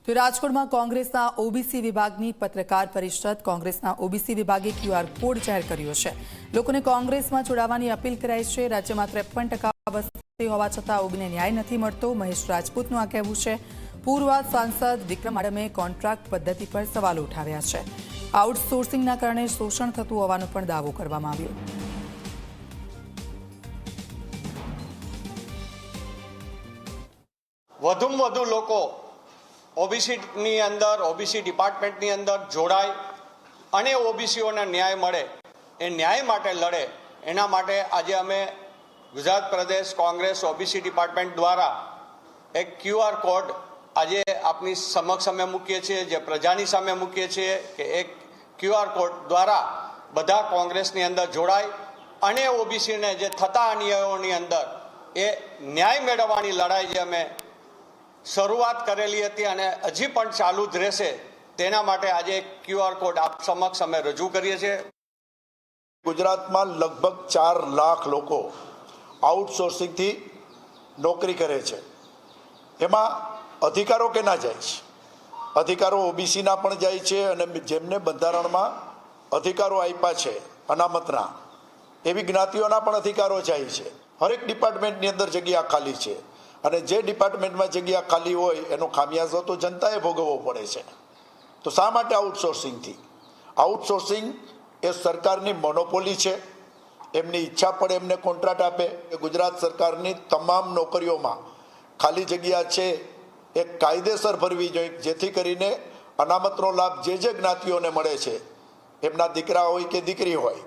તો રાજકોટમાં કોંગ્રેસના ઓબીસી વિભાગની પત્રકાર પરિષદ કોંગ્રેસના ઓબીસી વિભાગે ક્યુઆર કોડ જાહેર કર્યો છે। લોકોને કોંગ્રેસમાં જોડાવાની અપીલ કરાઈ છે। રાજ્યમાં 53% વસ્તી હોવા છતાં ઓબીને ન્યાય નથી મળતો। મહેશ રાજપૂતનું આ કહેવું છે। પૂર્વ સાંસદ વિક્રમ આડમે કોન્ટ્રાક્ટ પદ્ધતિ પર સવાલો ઉઠાવ્યા છે। આઉટસોર્સિંગના કારણે શોષણ થતું હોવાનો પણ દાવો કરવામાં આવ્યો। વધુમાં વધુ લોકો ઓબીસીની અંદર ઓબીસી ડિપાર્ટમેન્ટની અંદર જોડાય અને ઓબીસીઓને ન્યાય મળે, એ ન્યાય માટે લડે, એના માટે આજે અમે ગુજરાત પ્રદેશ કોંગ્રેસ ઓબીસી ડિપાર્ટમેન્ટ દ્વારા એક ક્યુઆર કોડ આજે આપની સમક્ષ અમે મૂકીએ છીએ, જે પ્રજાની સામે મૂકીએ છીએ કે એક ક્યુઆર કોડ દ્વારા બધા કોંગ્રેસની અંદર જોડાય અને ઓબીસીને જે થતા અન્યાયોની અંદર એ ન્યાય મેળવવાની લડાઈ જે અમે શરૂઆત કરેલી હતી અને હજી પણ ચાલુ જ રહેશે, તેના માટે આજે ક્યુઆર કોડ આપ સમક્ષ અમે રજૂ કરીએ છીએ। ગુજરાતમાં લગભગ 4 લાખ લોકો આઉટસોર્સિંગથી નોકરી કરે છે। એમાં અધિકારો કેના જાય છે? અધિકારો ઓબીસીના પણ જાય છે અને જેમને બંધારણમાં અધિકારો આપ્યા છે અનામતના, એવી જ્ઞાતિઓના પણ અધિકારો જાય છે। હરેક ડિપાર્ટમેન્ટની અંદર જગ્યા ખાલી છે અને જે ડિપાર્ટમેન્ટમાં જગ્યા ખાલી હોય એનો ખામિયાજો તો જનતાએ ભોગવવો પડે છે। તો શા માટે આઉટસોર્સિંગથી? આઉટસોર્સિંગ એ સરકારની મોનોપોલી છે। એમની ઈચ્છા પડે એમને કોન્ટ્રાક્ટ આપે। ગુજરાત સરકારની તમામ નોકરીઓમાં ખાલી જગ્યા છે એ કાયદેસર ભરવી જોઈએ, જેથી કરીને અનામતનો લાભ જે જ્ઞાતિઓને મળે છે, એમના દીકરા હોય કે દીકરી હોય,